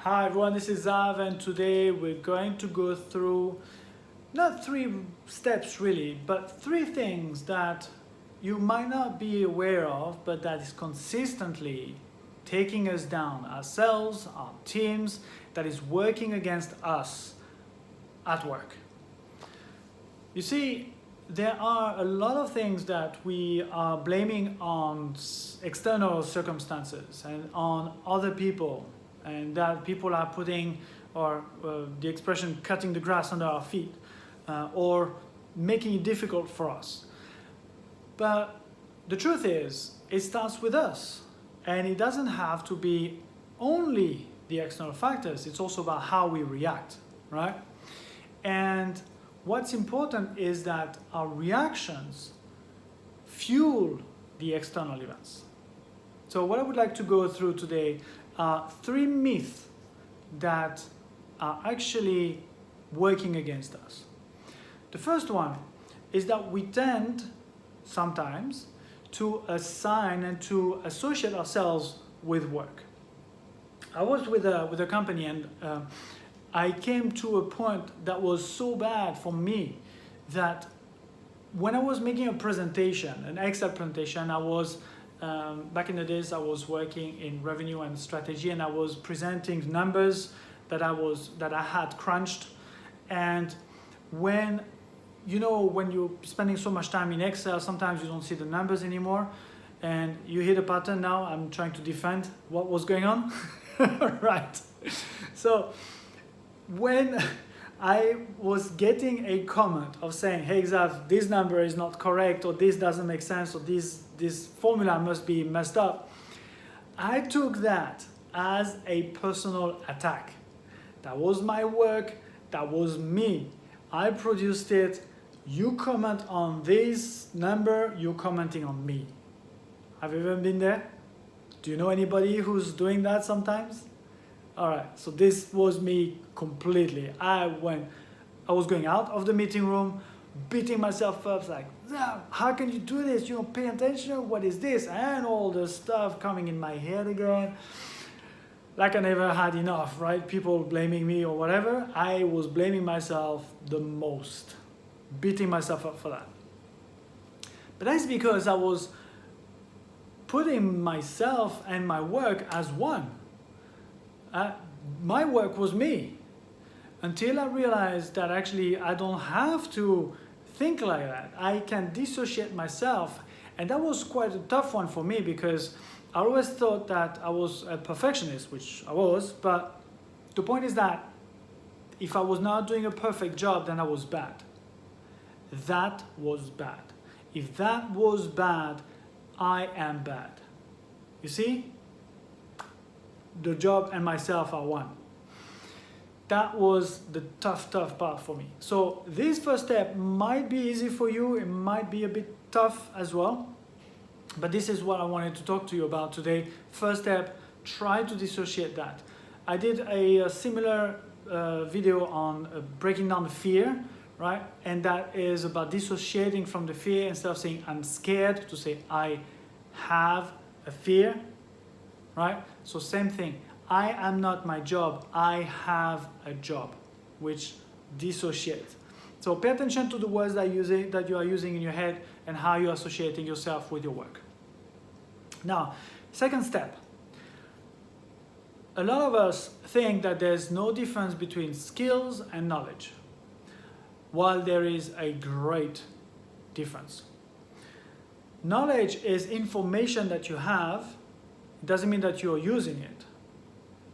Hi everyone, this is Zav, and today we're going to go through not 3 steps really, but 3 things that you might not be aware of, but that is consistently taking us down, ourselves, our teams, that is working against us at work. You see, there are a lot of things that we are blaming on external circumstances and on other people, and that people are putting, or the expression cutting the grass under our feet, or making it difficult for us. But the truth is, it starts with us, and it doesn't have to be only the external factors. It's also about how we react, right? And what's important is that our reactions fuel the external events. So what I would like to go through today are 3 myths that are actually working against us. The first one is that we tend sometimes to assign and to associate ourselves with work. I was with a company, and I came to a point that was so bad for me that when I was making a presentation, an Excel presentation, I was back in the days I was working in revenue and strategy, and I was presenting numbers that I had crunched. And when you're spending so much time in Excel, sometimes you don't see the numbers anymore, and you hit a pattern. Now I'm trying to defend what was going on. Right. So when I was getting a comment of saying, hey Xav, this number is not correct, or this doesn't make sense, or this formula must be messed up, I took that as a personal attack. That was my work, that was me. I produced it. You comment on this number, you're commenting on me. Have you ever been there? Do you know anybody who's doing that sometimes? All right, so this was me completely. I was going out of the meeting room, beating myself up, like, how can you do this? You don't pay attention? What is this? And all the stuff coming in my head again. Like I never had enough, right? People blaming me or whatever. I was blaming myself the most, beating myself up for that. But that's because I was putting myself and my work as one. My work was me, until I realized that actually I don't have to think like that. I can dissociate myself, and that was quite a tough one for me, because I always thought that I was a perfectionist, which I was, but the point is that if I was not doing a perfect job, then I was bad. That was bad. If that was bad, I am bad. You see? The job and myself are one. That was the tough part for me. So this first step might be easy for you. It might be a bit tough as well. But this is what I wanted to talk to you about today. First step, try to dissociate that. I did a similar video on breaking down the fear, right? And that is about dissociating from the fear. Instead of saying I'm scared, to say I have a fear, right? So same thing. I am not my job. I have a job, which dissociates. So pay attention to the words that you are using in your head and how you are associating yourself with your work. Now, second step. A lot of us think that there's no difference between skills and knowledge, while there is a great difference. Knowledge is information that you have. It doesn't mean that you're using it.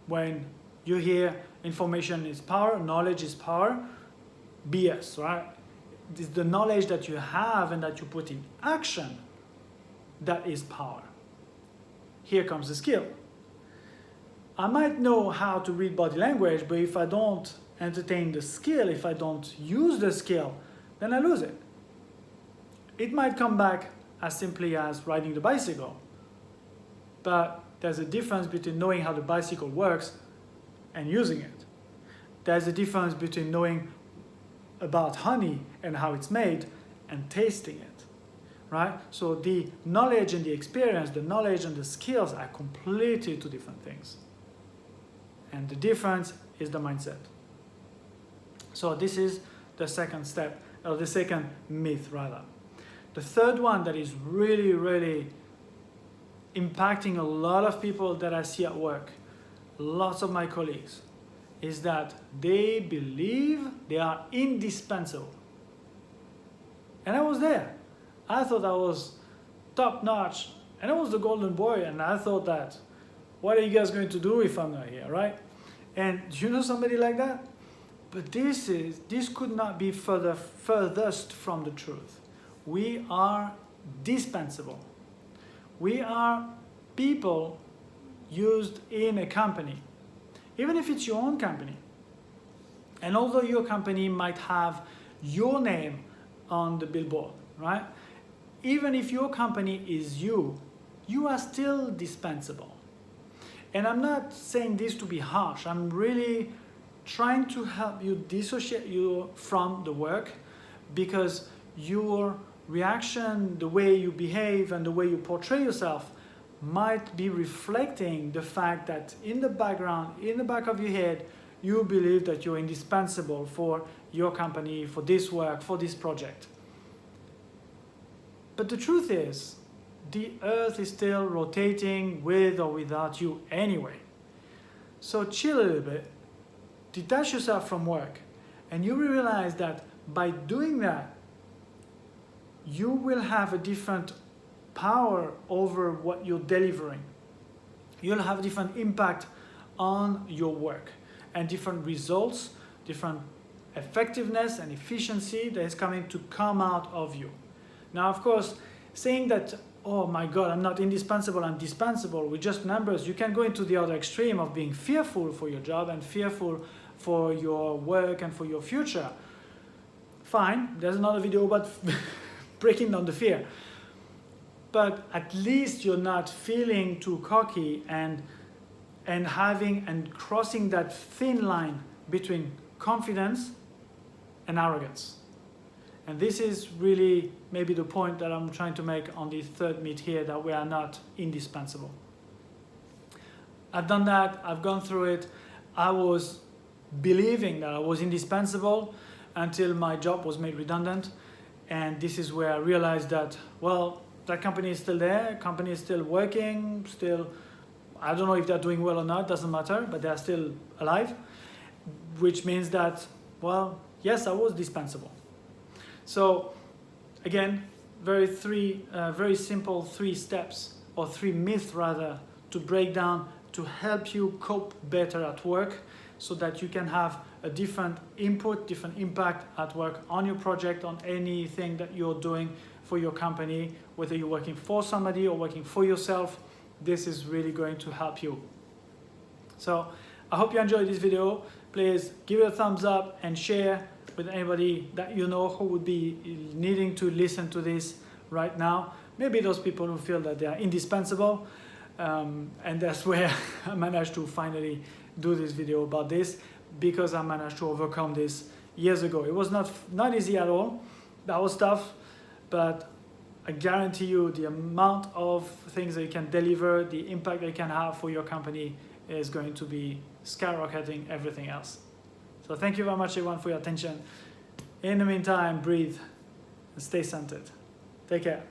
When you hear information is power, knowledge is power, BS, right? It's the knowledge that you have and that you put in action that is power. Here comes the skill. I might know how to read body language, but if I don't entertain the skill, if I don't use the skill, then I lose it. It might come back as simply as riding the bicycle. But there's a difference between knowing how the bicycle works and using it. There's a difference between knowing about honey and how it's made and tasting it, right? So the knowledge and the experience, the knowledge and the skills are completely 2 different things. And the difference is the mindset. So this is the second step, or the second myth rather. The third one that is really, really impacting a lot of people that I see at work, lots of my colleagues, is that they believe they are indispensable. And I was there. I thought I was top notch, and I was the golden boy, and I thought that, what are you guys going to do if I'm not here, right? And do you know somebody like that? But this could not be furthest from the truth. We are dispensable. We are people used in a company, even if it's your own company. And although your company might have your name on the billboard, right? Even if your company is you are still dispensable. And I'm not saying this to be harsh. I'm really trying to help you dissociate you from the work, because your reaction, the way you behave and the way you portray yourself might be reflecting the fact that in the background, in the back of your head, you believe that you're indispensable for your company, for this work, for this project. But the truth is, the earth is still rotating with or without you anyway. So chill a little bit, detach yourself from work, and you will realize that by doing that, you will have a different power over what you're delivering. You'll have a different impact on your work and different results, different effectiveness and efficiency that is coming to come out of you. Now, of course, saying that, oh my God, I'm not indispensable, I'm dispensable, with just numbers, you can go into the other extreme of being fearful for your job and fearful for your work and for your future. Fine, there's another video about breaking down the fear. But at least you're not feeling too cocky and having and crossing that thin line between confidence and arrogance. And this is really maybe the point that I'm trying to make on the third myth here, that we are not indispensable. I've done that, I've gone through it. I was believing that I was indispensable until my job was made redundant. And this is where I realized that, well, that company is still there, company is still working, still, I don't know if they're doing well or not, doesn't matter, but they're still alive, which means that, well, yes, I was dispensable. So again, very simple 3 steps, or 3 myths rather, to break down, to help you cope better at work, so that you can have a different input, different impact at work on your project, on anything that you're doing for your company, whether you're working for somebody or working for yourself. This is really going to help you. So I hope you enjoyed this video. Please give it a thumbs up and share with anybody that you know who would be needing to listen to this right now. Maybe those people who feel that they are indispensable. And that's where I managed to finally do this video about this, because I managed to overcome this years ago. It was not easy at all. That was tough, but I guarantee you the amount of things that you can deliver, the impact that you can have for your company is going to be skyrocketing everything else. So thank you very much everyone for your attention. In the meantime, breathe and stay centered. Take care.